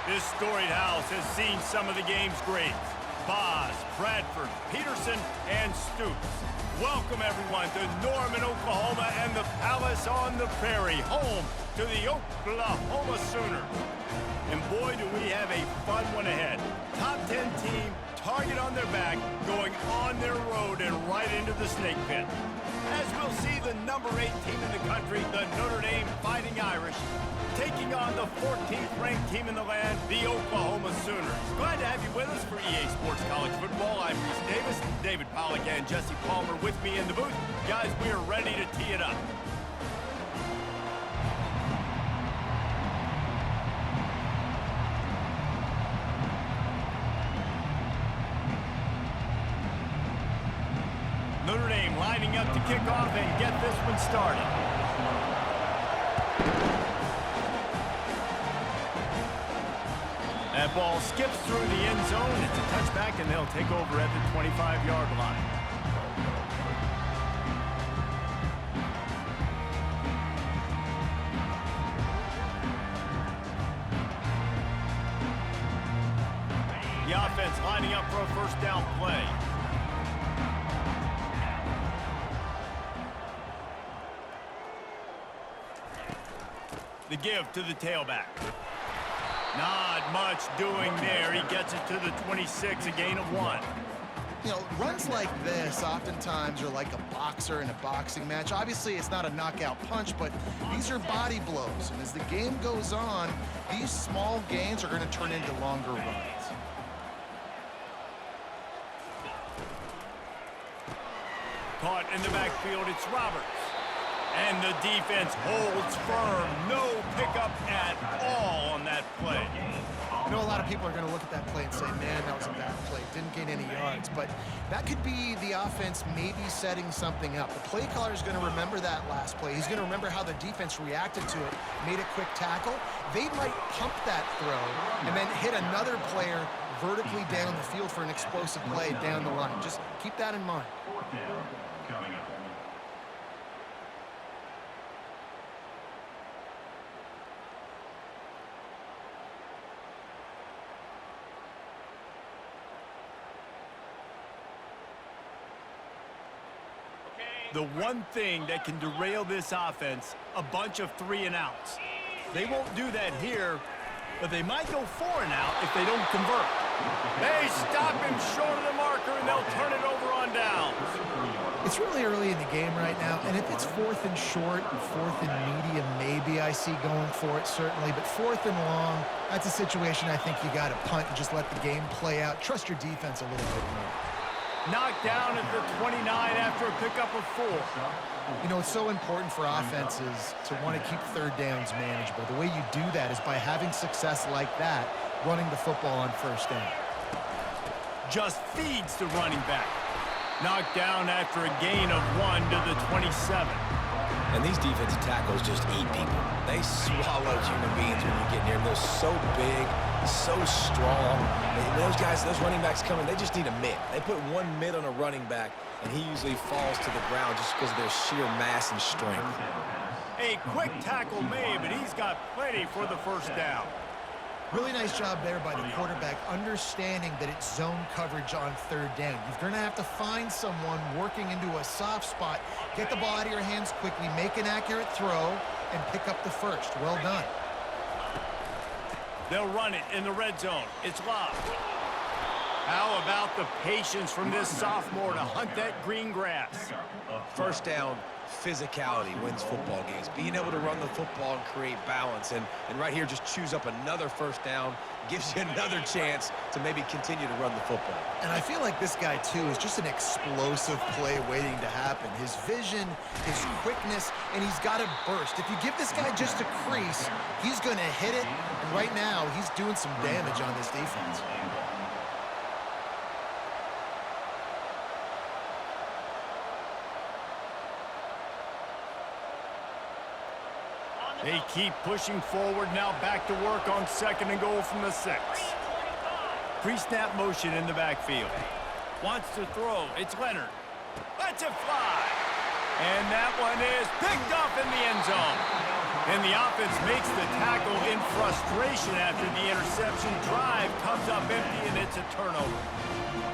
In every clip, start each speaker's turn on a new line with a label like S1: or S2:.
S1: This storied house has seen some of the game's greats. Boz, Bradford, Peterson, and Stoops. Welcome, everyone, to Norman, Oklahoma, and the Palace on the Prairie, home to the Oklahoma Sooners. And boy, do we have a fun one ahead. Top 10 team, target on their back, going on their road and right into the snake pit. As we'll see, the number 8 team in the country, the Notre Dame Fighting Irish, taking on the 14th ranked team in the land, the Oklahoma Sooners. Glad to have you with us for EA Sports College Football. I'm Reese Davis, David Pollack and Jesse Palmer with me in the booth. Guys, we are ready to tee it up. Notre Dame lining up to kick off and get this one started. That ball skips through the end zone. It's a touchback, and they'll take over at the 25-yard line. The offense lining up for a first down play. The give to the tailback. Not much doing there. He gets it to the 26, a gain of 1.
S2: You know, runs like this oftentimes are like a boxer in a boxing match. Obviously, it's not a knockout punch, but these are body blows. And as the game goes on, these small gains are going to turn into longer runs.
S1: Caught in the backfield, it's Roberts. And the defense holds firm. No pickup at all on that play.
S2: I know a lot of people are going to look at that play and say, man, that was a bad play. Didn't gain any yards. But that could be the offense maybe setting something up. The play caller is going to remember that last play. He's going to remember how the defense reacted to it, made a quick tackle. They might pump that throw and then hit another player vertically down the field for an explosive play down the line. Just keep that in mind.
S3: Coming up.
S1: The one thing that can derail this offense, a bunch of 3-and-outs. They won't do that here, but they might go 4-and-out if they don't convert. They stop him short of the marker, and they'll turn it over on downs.
S2: It's really early in the game right now, and if it's 4th and short, 4th and medium, maybe I see going for it, certainly. But 4th and long, that's a situation I think you got to punt and just let the game play out. Trust your defense a little bit more.
S1: Knocked down at the 29 after a pickup of 4.
S2: You know, it's so important for offenses to want to keep third downs manageable. The way you do that is by having success like that, running the football on first down.
S1: Just feeds the running back. Knocked down after a gain of 1 to the 27.
S4: And these defensive tackles just eat people. They swallow human beings when you get near them. They're so big, so strong. Those guys, those running backs coming, they just need a mitt. They put one mitt on a running back, and he usually falls to the ground just because of their sheer mass and strength.
S1: A quick tackle made, but he's got plenty for the first down.
S2: Really nice job there by the quarterback, understanding that it's zone coverage on third down. You're going to have to find someone working into a soft spot, get the ball out of your hands quickly, make an accurate throw, and pick up the first. Well done.
S1: They'll run it in the red zone. It's Love. How about the patience from this sophomore to hunt that green grass?
S4: First down, physicality wins football games. Being able to run the football and create balance. And right here, just choose up another first down, gives you another chance to maybe continue to run the football.
S2: And I feel like this guy, too, is just an explosive play waiting to happen. His vision, his quickness, and he's got to burst. If you give this guy just a crease, he's going to hit it. And right now, he's doing some damage on this defense.
S1: They keep pushing forward, now back to work on 2nd and goal from the 6. Pre-snap motion in the backfield. Wants to throw, it's Leonard. Lets it fly. And that one is picked up in the end zone. And the offense makes the tackle in frustration after the interception. Drive comes up empty, and it's a turnover.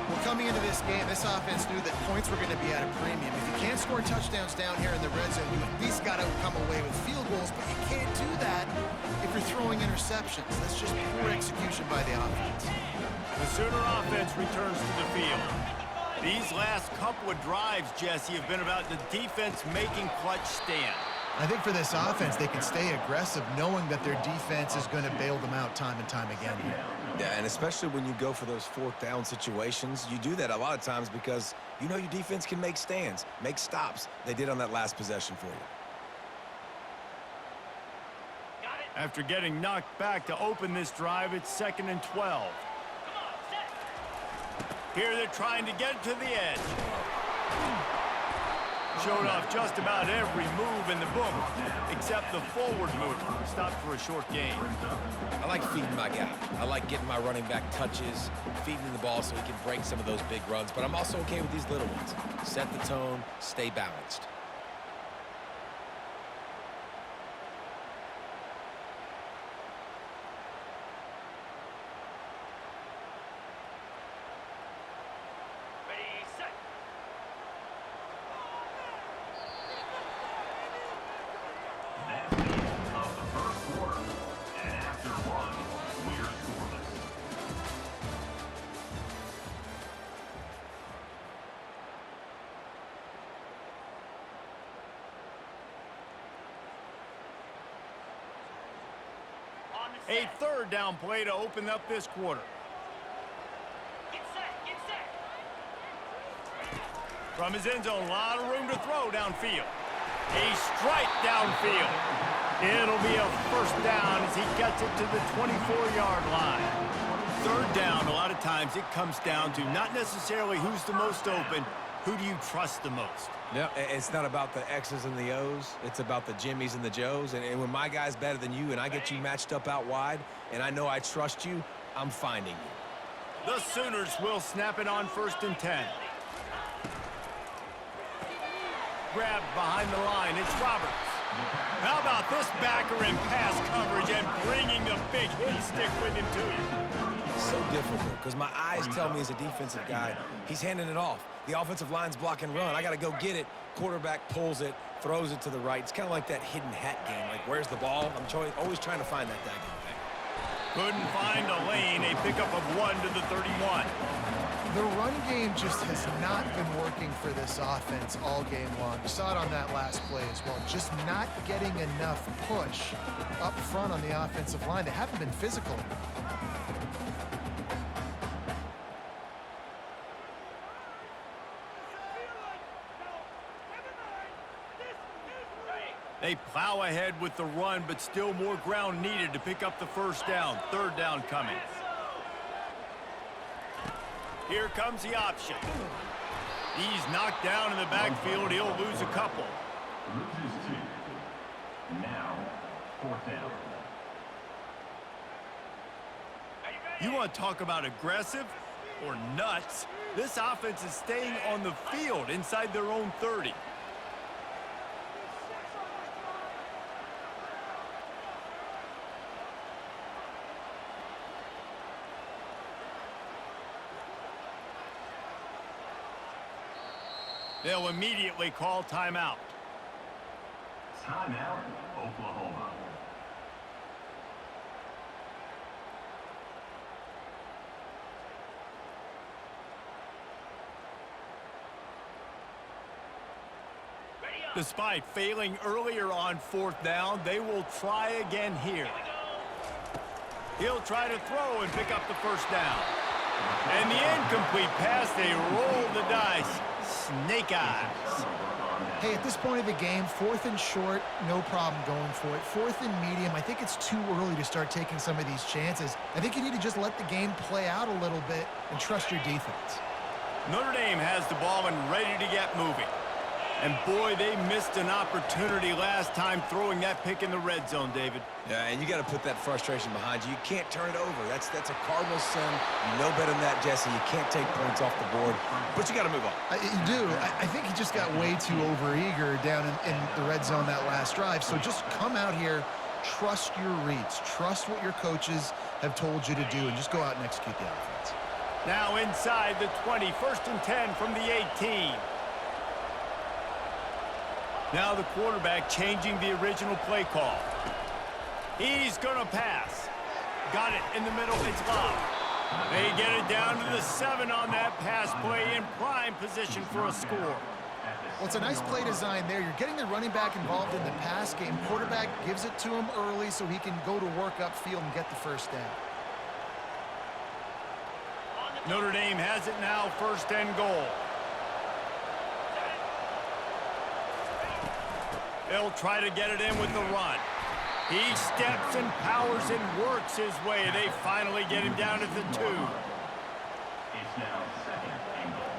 S2: Well, coming into this game, this offense knew that points were going to be at a premium. If you can't score touchdowns down here in the red zone, you at least got to come away with field goals, but you can't do that if you're throwing interceptions. That's just poor execution by the offense.
S1: The Sooner offense returns to the field. These last couple of drives, Jesse, have been about the defense making clutch stand.
S2: I think for this offense, they can stay aggressive knowing that their defense is going to bail them out time and time again.
S4: Yeah, and especially when you go for those fourth down situations, you do that a lot of times because you know your defense can make stands, make stops. They did on that last possession for you.
S1: After getting knocked back to open this drive, it's 2nd and 12. Here they're trying to get to the edge. Showed off just about every move in the book, except the forward move. Stopped for a short gain.
S4: I like feeding my guy. I like getting my running back touches, feeding the ball so he can break some of those big runs. But I'm also okay with these little ones. Set the tone, stay balanced.
S1: A 3rd down play to open up this quarter.
S5: Get set.
S1: From his end zone, a lot of room to throw downfield. A strike downfield. It'll be a 1st down as he gets it to the 24-yard line. 3rd down, a lot of times it comes down to not necessarily who's the most open, who do you trust the most?
S4: Yeah, it's not about the X's and the O's. It's about the Jimmys and the Joes. And when my guy's better than you and I get you matched up out wide and I know I trust you, I'm finding you.
S1: The Sooners will snap it on 1st and 10. Grabbed behind the line. It's Roberts. How about this backer in pass coverage and bringing the big hit stick with him to you?
S4: So difficult because my eyes tell me as a defensive guy, he's handing it off. The offensive line's block and run. I got to go get it. Quarterback pulls it, throws it to the right. It's kind of like that hidden hat game. Like, where's the ball? I'm always trying to find that daggone thing.
S1: Couldn't find a lane. A pickup of 1 to the 31.
S2: The run game just has not been working for this offense all game long. You saw it on that last play as well. Just not getting enough push up front on the offensive line. They haven't been physical enough.
S1: They plow ahead with the run, but still more ground needed to pick up the 1st down. 3rd down coming. Here comes the option. He's knocked down in the backfield. He'll lose a couple.
S3: Loses 2. Now, 4th down.
S1: You want to talk about aggressive or nuts? This offense is staying on the field inside their own 30. They'll immediately call timeout.
S3: Timeout, Oklahoma.
S1: Despite failing earlier on 4th down, they will try again here. He'll try to throw and pick up the 1st down. And the incomplete pass, they roll the dice. Snake eyes.
S2: Hey, at this point of the game, 4th and short, no problem going for it. 4th and medium, I think it's too early to start taking some of these chances. I think you need to just let the game play out a little bit and trust your defense.
S1: Notre Dame has the ball and ready to get moving. And boy, they missed an opportunity last time throwing that pick in the red zone, David.
S4: Yeah, and you got to put that frustration behind you. You can't turn it over. That's a Cardinals sin. You know better than that, Jesse. You can't take points off the board, but you got to move on.
S2: You do. I think he just got way too overeager down in the red zone that last drive. So just come out here, trust your reads, trust what your coaches have told you to do, and just go out and execute the offense.
S1: Now inside the 20, 1st and 10 from the 18. Now the quarterback changing the original play call. He's going to pass. Got it in the middle. It's Love. They get it down to the 7 on that pass play in prime position for a score.
S2: Well, it's a nice play design there. You're getting the running back involved in the pass game. Quarterback gives it to him early so he can go to work upfield and get the first down.
S1: Notre Dame has it now, 1st and goal. They'll try to get it in with the run. He steps and powers and works his way. They finally get him down at the 2.
S3: It's now 2nd and goal.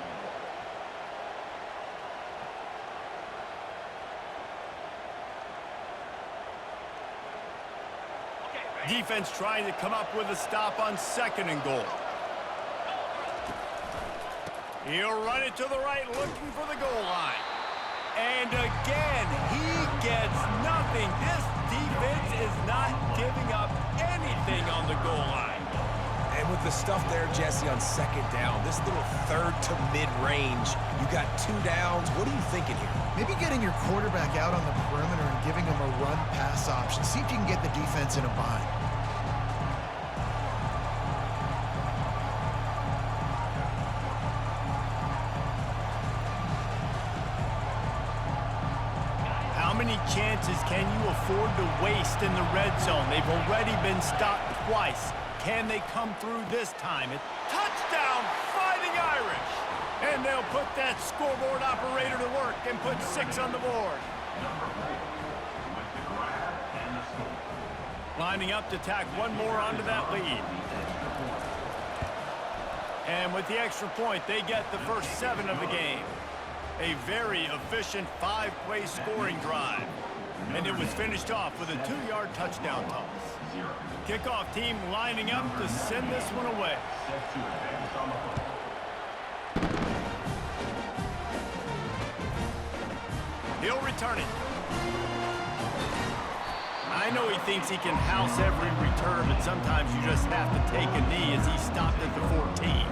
S1: Defense trying to come up with a stop on 2nd and goal. He'll run it to the right, looking for the goal line. And again, he gets nothing. This defense is not giving up anything on the goal line.
S4: And with the stuff there, Jesse, on 2nd down, this little 3rd to mid-range, you got 2 downs. What are you thinking here?
S2: Maybe getting your quarterback out on the perimeter and giving him a run-pass option. See if you can get the defense in a bind.
S1: How many chances can you afford to waste in the red zone? They've already been stopped twice. Can they come through this time? Touchdown, Fighting Irish! And they'll put that scoreboard operator to work and put 6 on the board.
S3: Number 4 with the grab and the score.
S1: Lining up to tack one more onto that lead. And with the extra point, they get the first 7 of the game. A very efficient 5-play scoring drive. And it was finished off with a 2-yard touchdown toss. Kickoff team lining up to send this one away.
S3: Set to advance on the football.
S1: He'll return it. I know he thinks he can house every return, but sometimes you just have to take a knee as he stopped at the 14.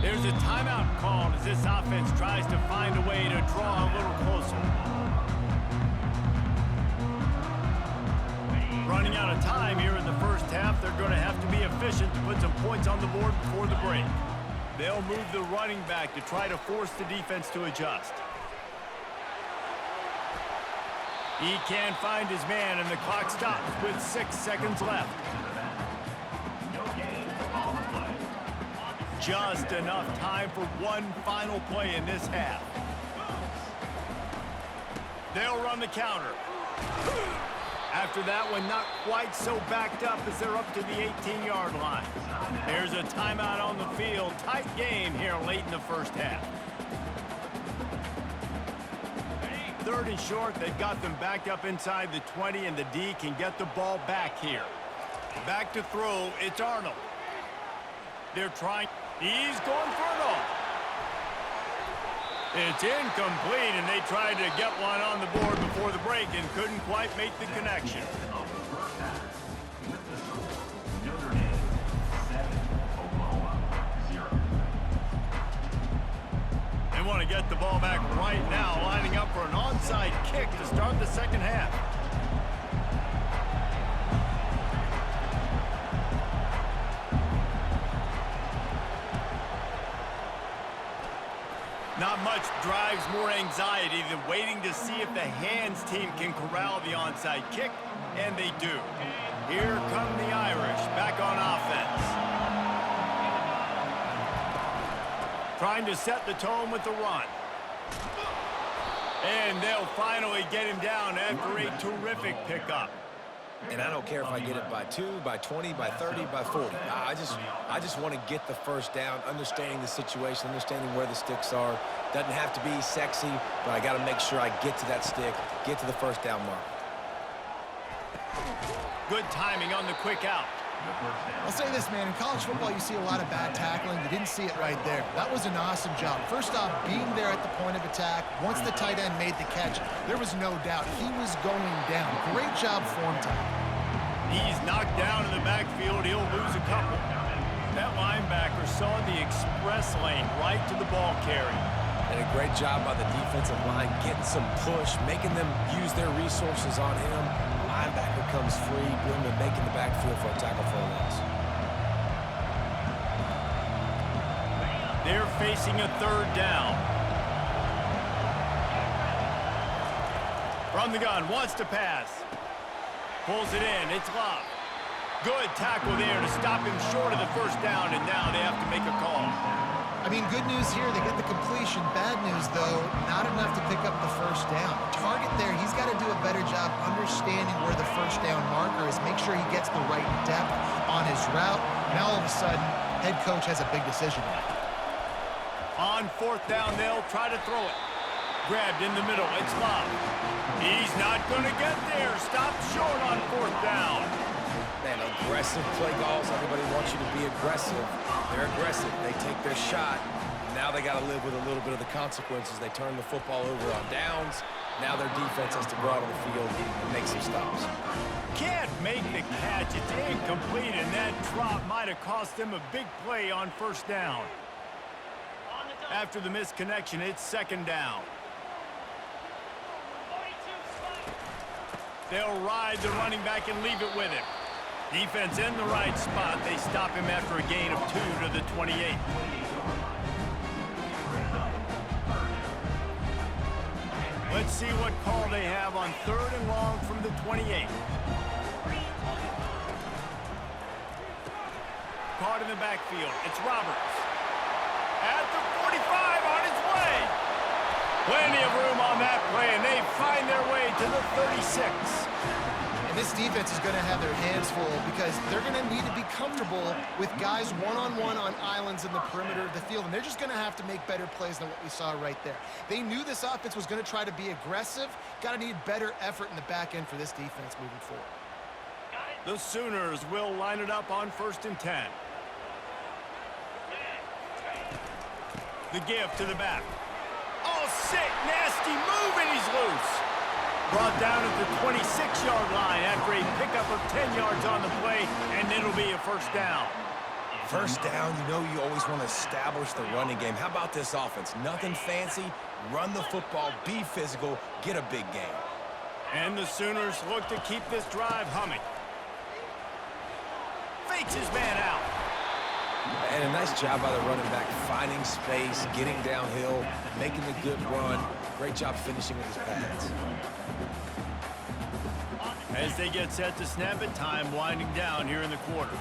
S1: There's a timeout called as this offense tries to find a way to draw a little closer. Running out of time here in the first half, they're going to have to be efficient to put some points on the board before the break. They'll move the running back to try to force the defense to adjust. He can't find his man, and the clock stops with 6 seconds left. Just enough time for one final play in this half. They'll run the counter. After that one, not quite so backed up as they're up to the 18-yard line. There's a timeout on the field. Tight game here late in the first half. 3rd and short, they've got them backed up inside the 20, and the D can get the ball back here. Back to throw, it's Arnold. They're trying. He's going for it all. It's incomplete, and they tried to get one on the board before the break and couldn't quite make the connection.
S3: Notre Dame 7, Oklahoma 0.
S1: They want to get the ball back right now, lining up for an onside kick to start the second half. Not much drives more anxiety than waiting to see if the hands team can corral the onside kick, and they do. Here come the Irish back on offense. Trying to set the tone with the run. And they'll finally get him down after a terrific pickup.
S4: And I don't care if I get it by 2, by 20, by 30, by 40. I just want to get the first down, understanding the situation, understanding where the sticks are. Doesn't have to be sexy, but I got to make sure I get to that stick, get to the first down mark.
S1: Good timing on the quick out.
S2: I'll say this, man. In college football, you see a lot of bad tackling. You didn't see it right there. That was an awesome job. First off, being there at the point of attack. Once the tight end made the catch, there was no doubt he was going down. Great job form tackle.
S1: He's knocked down in the backfield. He'll lose a couple. That linebacker saw the express lane right to the ball carrier.
S4: And a great job by the defensive line, getting some push, making them use their resources on him. Linebacker comes free, boom, and making the backfield for a tackle for a loss.
S1: They're facing a third down. From the gun, wants to pass. Pulls it in, it's locked. Good tackle there to stop him short of the first down, and now they have to make a call.
S2: I mean, good news here, they get the completion. Bad news, though, not enough to pick up the first down. The target there, he's got to do a better job understanding where the first down marker is, make sure he gets the right depth on his route. Now, all of a sudden, head coach has a big decision to make.
S1: On fourth down, they'll try to throw it. Grabbed in the middle, it's locked. He's not going to get there. Stopped short on fourth down.
S4: Man, aggressive play calls. Everybody wants you to be aggressive. They're aggressive. They take their shot. Now they got to live with a little bit of the consequences. They turn the football over on downs. Now their defense has to go out on the field and make some stops.
S1: Can't make the catch. It's incomplete, and that drop might have cost them a big play on first down. After the misconnection, it's second down. They'll ride the running back and leave it with him. Defense in the right spot. They stop him after a gain of 2 to the 28. Let's see what call they have on third and long from the 28. Caught in the backfield. It's Roberts. At the 45 on his way. Plenty of room on that play, and they find their way to the 36.
S2: This defense is going to have their hands full because they're going to need to be comfortable with guys one-on-one on islands in the perimeter of the field, and they're just going to have to make better plays than what we saw right there. They knew this offense was going to try to be aggressive. Got to need better effort in the back end for this defense moving forward.
S1: The Sooners will line it up on 1st and 10. The give to the back. Oh, sick, nasty move, and he's loose. Brought down at the 26-yard line after a pickup of 10 yards on the play, and it'll be a first down.
S4: First down, you know you always want to establish the running game. How about this offense? Nothing fancy. Run the football, be physical, get a big game.
S1: And the Sooners look to keep this drive humming. Fakes his man out.
S4: And a nice job by the running back, finding space, getting downhill, making a good run. Great job finishing with his pads.
S1: As they get set to snap it, time winding down here in the quarter.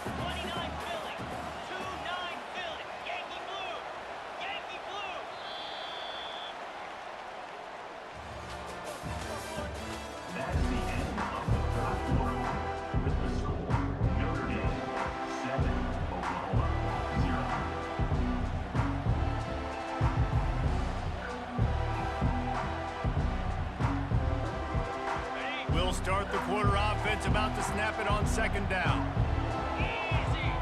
S5: 29 Philly, 2-9 Philly, Yankee Blue, Yankee Blue.
S3: That's the end of the first quarter. With the score, Notre Dame 7, Oklahoma 0.
S1: We'll start the quarter offense, about to snap it on second down.
S5: Easy.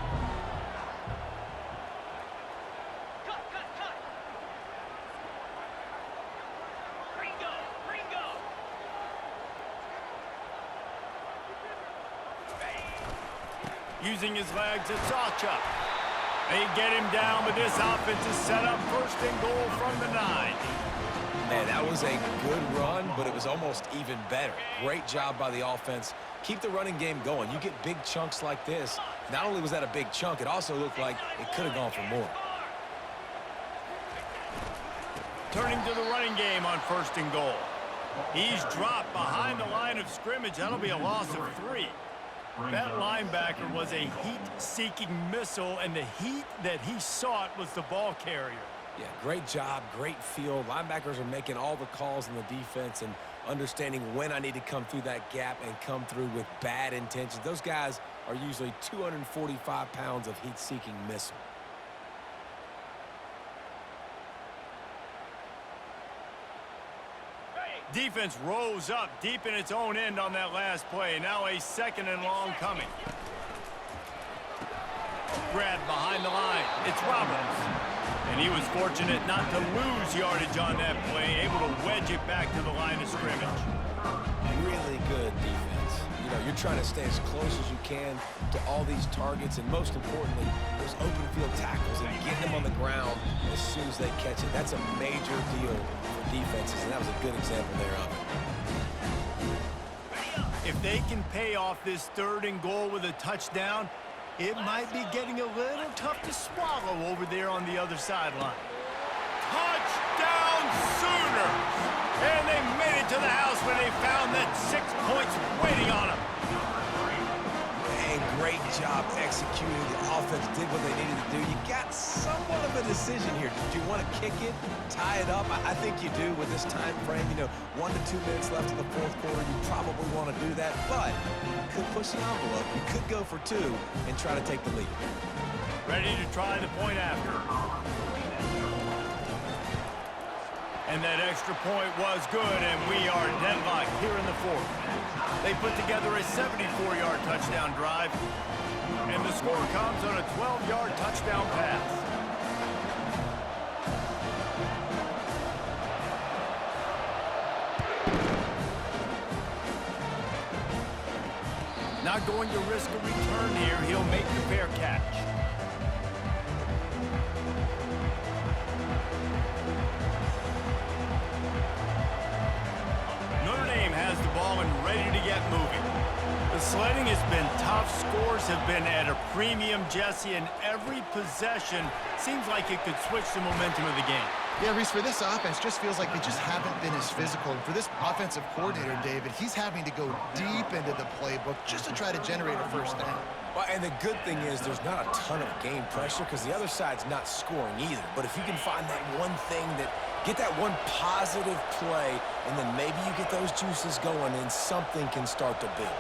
S5: Cut. Ringo.
S1: Using his legs, it's Sawchuk. They get him down, but this offense is set up 1st and goal from the 9.
S4: Man, that was a good run, but it was almost even better. Great job by the offense. Keep the running game going. You get big chunks like this. Not only was that a big chunk, it also looked like it could have gone for more.
S1: Turning to the running game on 1st and goal. He's dropped behind the line of scrimmage. That'll be a loss of 3. That linebacker was a heat-seeking missile, and the heat that he sought was the ball carrier.
S4: Yeah, great job, great feel. Linebackers are making all the calls in the defense and understanding when I need to come through that gap and come through with bad intentions. Those guys are usually 245 pounds of heat-seeking missile.
S1: Defense rose up deep in its own end on that last play. Now a 2nd and long coming. Grabbed behind the line. It's Roberts. And he was fortunate not to lose yardage on that play, able to wedge it back to the line of scrimmage.
S4: Really good defense. You know, you're trying to stay as close as you can to all these targets, and most importantly, those open field tackles and getting them on the ground as soon as they catch it. That's a major deal for defenses, and that was a good example there of it.
S1: If they can pay off this 3rd and goal with a touchdown, it might be getting a little tough to swallow over there on the other sideline. Touchdown Sooners! And they made it to the house when they found that 6 points waiting on them.
S4: And great job executing. The offense did what they needed to do. You got somewhat of a decision here. Do you want to kick it, tie it up? I think you do with this time frame. You know, 1 to 2 minutes left in the 4th quarter. You probably want to do that, but you could push the envelope. You could go for 2 and try to take the lead.
S1: Ready to try the point after. And that extra point was good, and we are deadlocked here in the 4th. They put together a 74-yard touchdown drive, and the score comes on a 12-yard touchdown pass. Not going to risk a return here. He'll make the fair catch. Notre Dame has the ball and ready to get moving. The sledding has been tough. Scores have been at a premium, Jesse, and every possession seems like it could switch the momentum of the game.
S2: Yeah, Reese, for this offense, just feels like they just haven't been as physical. And for this offensive coordinator, David, he's having to go deep into the playbook just to try to generate a 1st down.
S4: Well, and the good thing is there's not a ton of game pressure because the other side's not scoring either. But if you can find that one thing get that one positive play, and then maybe you get those juices going and something can start to build.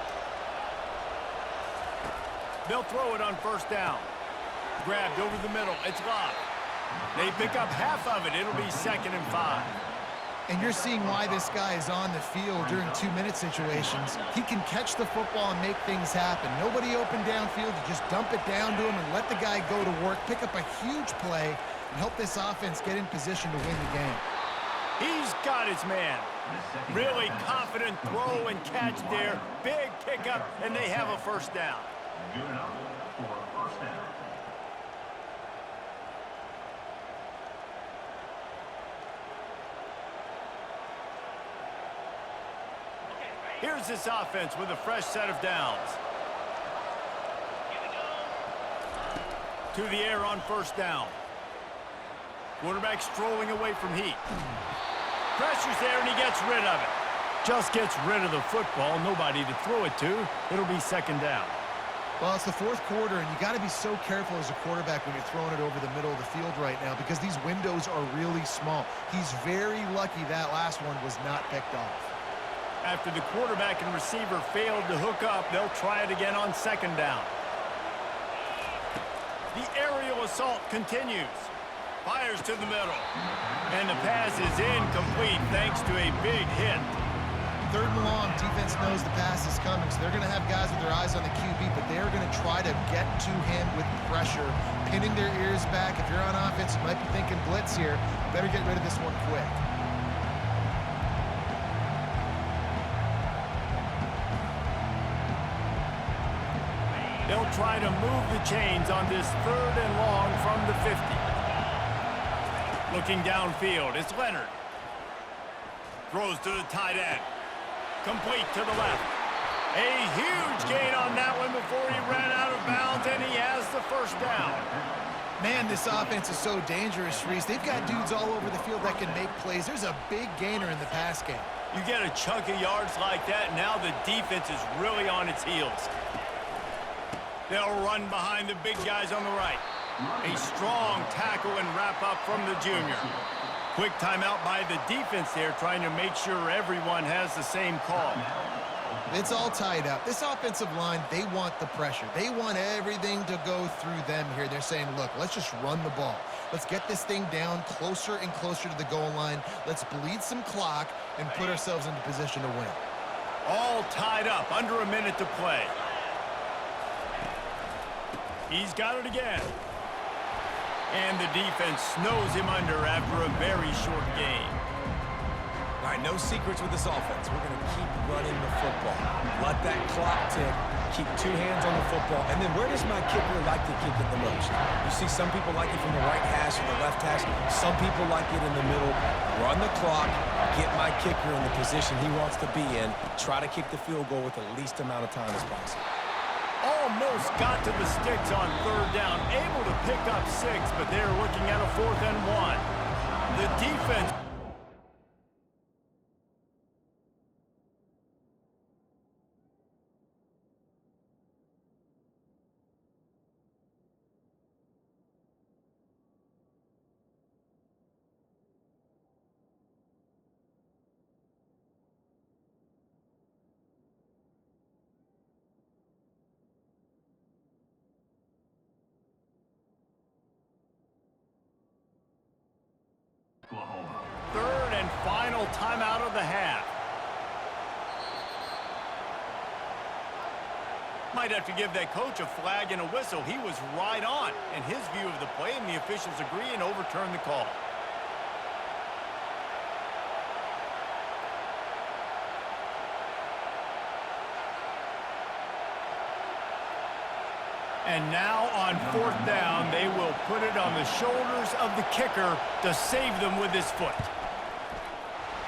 S1: They'll throw it on 1st down. Grabbed over the middle. It's locked. They pick up half of it. It'll be 2nd and 5.
S2: And you're seeing why this guy is on the field during 2-minute situations. He can catch the football and make things happen. Nobody open downfield. You just dump it down to him and let the guy go to work, pick up a huge play, and help this offense get in position to win the game.
S1: He's got his man. Really confident throw and catch there. Big pickup, and they have a 1st down.
S3: Good enough for a 1st down.
S1: Here's this offense with a fresh set of downs. To the air on 1st down. Quarterback strolling away from heat. Pressure's there, and he gets rid of it. Just gets rid of the football. Nobody to throw it to. It'll be 2nd down.
S2: Well, it's the 4th quarter, and you got to be so careful as a quarterback when you're throwing it over the middle of the field right now because these windows are really small. He's very lucky that last one was not picked off.
S1: After the quarterback and receiver failed to hook up, they'll try it again on 2nd down. The aerial assault continues. Fires to the middle. And the pass is incomplete thanks to a big hit.
S2: 3rd and long, defense knows the pass is coming, so they're going to have guys with their eyes on the QB, but they're going to try to get to him with pressure, pinning their ears back. If you're on offense, you might be thinking blitz here. Better get rid of this one quick.
S1: They'll try to move the chains on this 3rd and long from the 50. Looking downfield, it's Leonard. Throws to the tight end. Complete to the left. A huge gain on that one before he ran out of bounds, and he has the 1st down.
S2: Man, this offense is so dangerous, Reese. They've got dudes all over the field that can make plays. There's a big gainer in the pass game.
S1: You get a chunk of yards like that, now the defense is really on its heels. They'll run behind the big guys on the right. A strong tackle and wrap up from the junior. Quick timeout by the defense there, trying to make sure everyone has the same call.
S2: It's all tied up. This offensive line, they want the pressure. They want everything to go through them here. They're saying, look, let's just run the ball. Let's get this thing down closer and closer to the goal line. Let's bleed some clock and put ourselves into position to win.
S1: All tied up, under a minute to play. He's got it again. And the defense snows him under after a very short game.
S4: All right, no secrets with this offense. We're going to keep running the football. Let that clock tick. Keep two hands on the football. And then where does my kicker like to kick it the most? You see some people like it from the right hash or the left hash. Some people like it in the middle. Run the clock. Get my kicker in the position he wants to be in. Try to kick the field goal with the least amount of time as possible.
S1: Almost got to the sticks on third down. Able to pick up 6, but they're looking at a 4th and 1. The defense...
S3: Oklahoma.
S1: Third and final timeout of the half. Might have to give that coach a flag and a whistle. He was right on in his view of the play, and the officials agree and overturn the call. And now on 4th down, they will put it on the shoulders of the kicker to save them with his foot.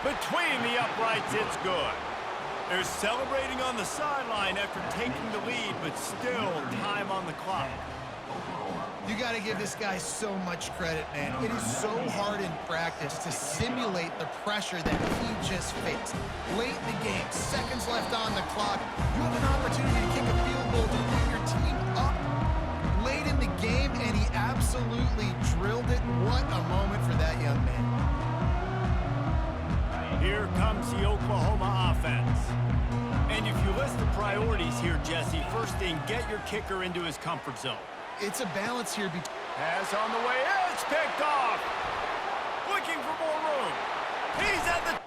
S1: Between the uprights, it's good. They're celebrating on the sideline after taking the lead, but still time on the clock.
S2: You got to give this guy so much credit, man. It is so hard in practice to simulate the pressure that he just faced. Late in the game, seconds left on the clock, you have an opportunity to kick a field goal to put your team up late in the game, and he absolutely drilled it. What a moment for that young man.
S1: Here comes the Oklahoma offense. And if you list the priorities here, Jesse, first thing, get your kicker into his comfort zone.
S2: It's a balance here.
S1: Pass on the way, it's picked off. Looking for more room. He's at the